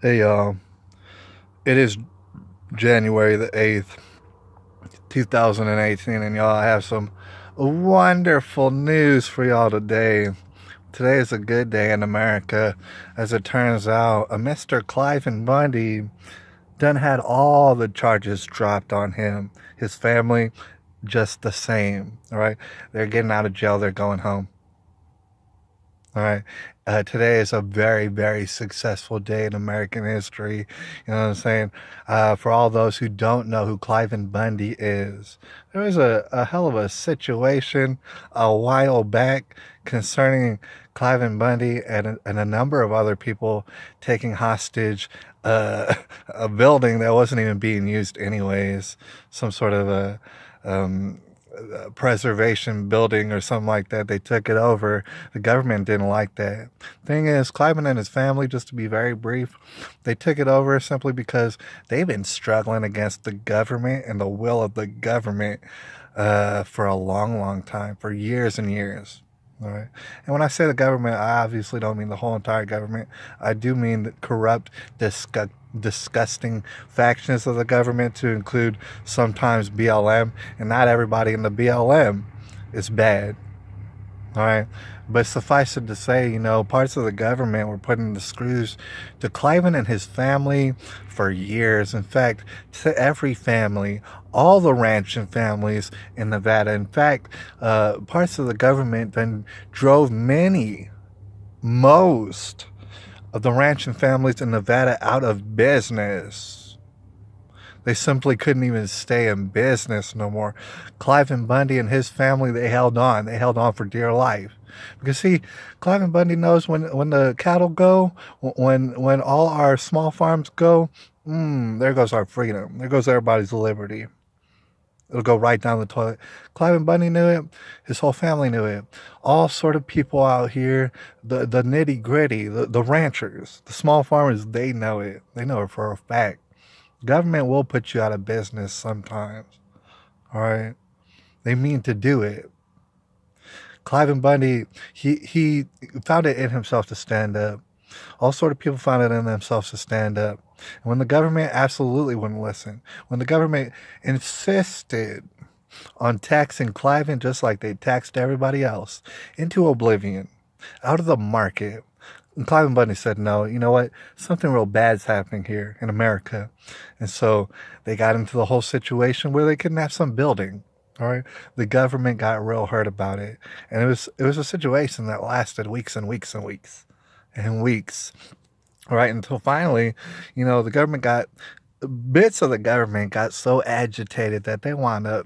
Hey, it is January the 8th, 2018, and y'all, I have some wonderful news for y'all today. Today is a good day in America. As it turns out, a Mr. Cliven Bundy done had all the charges dropped on him. His family, just the same, all right? They're getting out of jail. They're going home. All right. Today is a very, very successful day in American history. You know what I'm saying? For all those who don't know who Cliven Bundy is, there was a hell of a situation a while back concerning Cliven Bundy and a number of other people taking hostage a building that wasn't even being used anyways. Some sort of um, preservation building or something like that. They took it over. The government didn't like that. Thing is, Cliven and his family, just to be very brief, they took it over simply because they've been struggling against the government and the will of the government for a long, long time, for years and years. All right. And when I say the government, I obviously don't mean the whole entire government. I do mean the corrupt, disgusting factions of the government, to include sometimes BLM. And not everybody in the BLM is bad. All right. But suffice it to say, parts of the government were putting the screws to Cliven and his family for years. In fact, to every family, all the ranching families in Nevada. In fact, parts of the government then drove most of the ranching families in Nevada out of business. They simply couldn't even stay in business no more. Cliven Bundy and his family, they held on. They held on for dear life. Because see, Cliven Bundy knows when the cattle go, when all our small farms go, there goes our freedom. There goes everybody's liberty. It'll go right down the toilet. Cliven Bundy knew it. His whole family knew it. All sort of people out here, the nitty gritty, the ranchers, the small farmers, they know it. They know it for a fact. Government will put you out of business sometimes. All right. They mean to do it. Cliven Bundy, he found it in himself to stand up. All sort of people found it in themselves to stand up. And when the government absolutely wouldn't listen, when the government insisted on taxing Cliven just like they taxed everybody else into oblivion, out of the market, and Cliven Bundy said, no, you know what? Something real bad's happening here in America. And so they got into the whole situation where they couldn't have some building. All right. The government got real hurt about it. And it was a situation that lasted weeks and weeks and weeks and weeks. All right. Until finally, the government got bits of the government got so agitated that they wound up,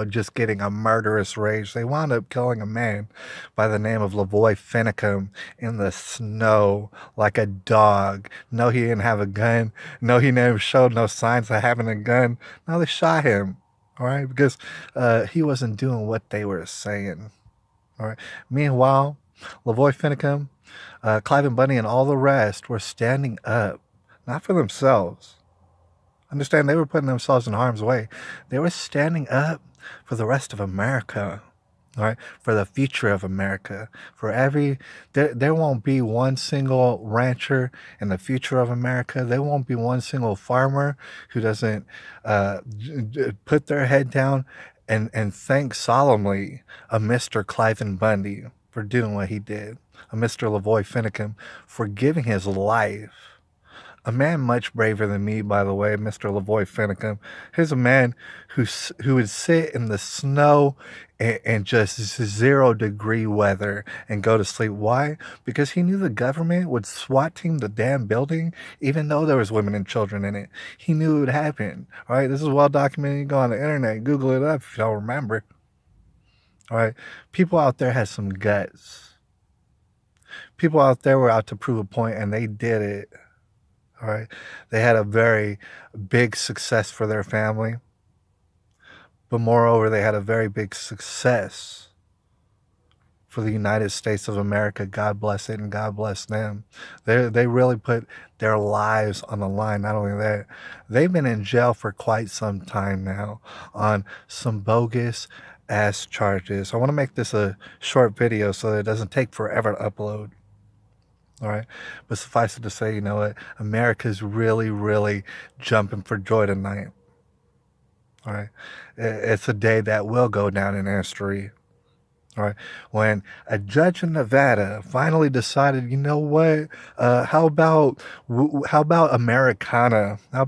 just getting a murderous rage. They wound up killing a man by the name of Lavoy Finicum in the snow like a dog. No, he didn't have a gun. No, he never showed no signs of having a gun. No, they shot him. All right, because he wasn't doing what they were saying. All right. Meanwhile, Lavoy Finicum, Cliven Bundy, and all the rest were standing up, not for themselves. Understand, they were putting themselves in harm's way. They were standing up for the rest of America, all right? For the future of America. There won't be one single rancher in the future of America. There won't be one single farmer who doesn't put their head down and thank solemnly a Mr. Cliven Bundy for doing what he did, a Mr. Lavoy Finicum for giving his life. A man much braver than me, by the way, Mr. Lavoy Finicum. Here's a man who would sit in the snow and just 0-degree weather and go to sleep. Why? Because he knew the government would SWAT team the damn building, even though there was women and children in it. He knew it would happen. All right, this is well documented. You go on the internet, Google it up if you don't remember. All right, people out there had some guts. People out there were out to prove a point, and they did it. All right. They had a very big success for their family. But moreover, they had a very big success for the United States of America. God bless it and God bless them. They really put their lives on the line. Not only that, they've been in jail for quite some time now on some bogus ass charges. I want to make this a short video so that it doesn't take forever to upload. All right. But suffice it to say, you know what? America's really, really jumping for joy tonight. All right. It's a day that will go down in history. All right. When a judge in Nevada finally decided, you know what? How about Americana? How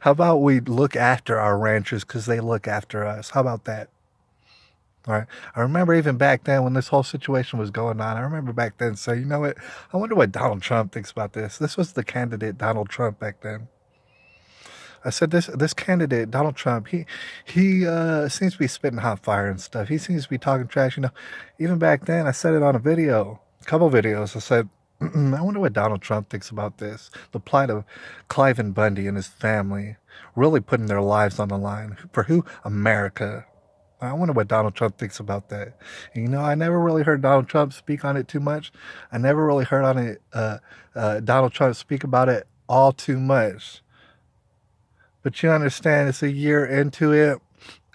about we look after our ranchers because they look after us? How about that? All right. I remember even back then when this whole situation was going on, I remember back then saying, you know what? I wonder what Donald Trump thinks about this. This was the candidate Donald Trump back then. I said this candidate Donald Trump, he seems to be spitting hot fire and stuff. He seems to be talking trash. You know, even back then, I said it on a couple videos. I said, I wonder what Donald Trump thinks about this. The plight of Cliven Bundy and his family, really putting their lives on the line for who? America. I wonder what Donald Trump thinks about that. And, you know, I never really heard Donald Trump speak on it too much. I never really heard Donald Trump speak about it all too much. But you understand, it's a year into it,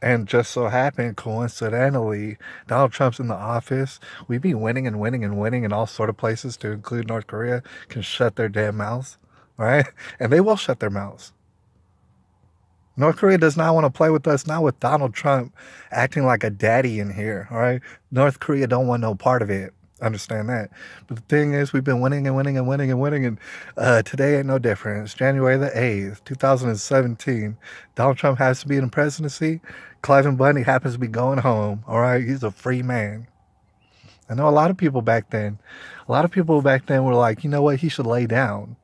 and just so happened, coincidentally, Donald Trump's in the office. We be winning and winning and winning in all sort of places, to include North Korea, can shut their damn mouths, right? And they will shut their mouths. North Korea does not want to play with us, not with Donald Trump acting like a daddy in here, all right? North Korea don't want no part of it. Understand that. But the thing is, we've been winning and winning and winning and winning, and today ain't no different. It's January the 8th, 2017. Donald Trump has to be in the presidency. Cliven Bundy happens to be going home, all right? He's a free man. I know a lot of people back then were like, you know what, he should lay down.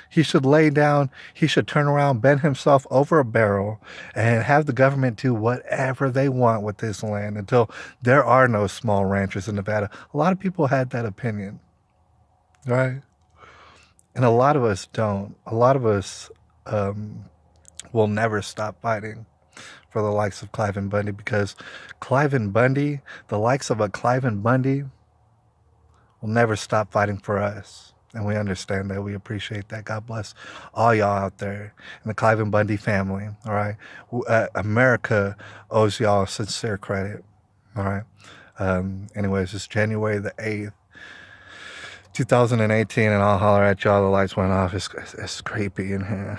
He should lay down, he should turn around, bend himself over a barrel, and have the government do whatever they want with this land until there are no small ranchers in Nevada. A lot of people had that opinion, right? And a lot of us don't. A lot of us will never stop fighting for the likes of Cliven Bundy, because Cliven Bundy, the likes of a Cliven Bundy, will never stop fighting for us. And we understand that. We appreciate that. God bless all y'all out there in the Cliven Bundy family. All right. America owes y'all sincere credit. All right. Anyways, it's January the 8th, 2018, and I'll holler at y'all. The lights went off. It's creepy in here.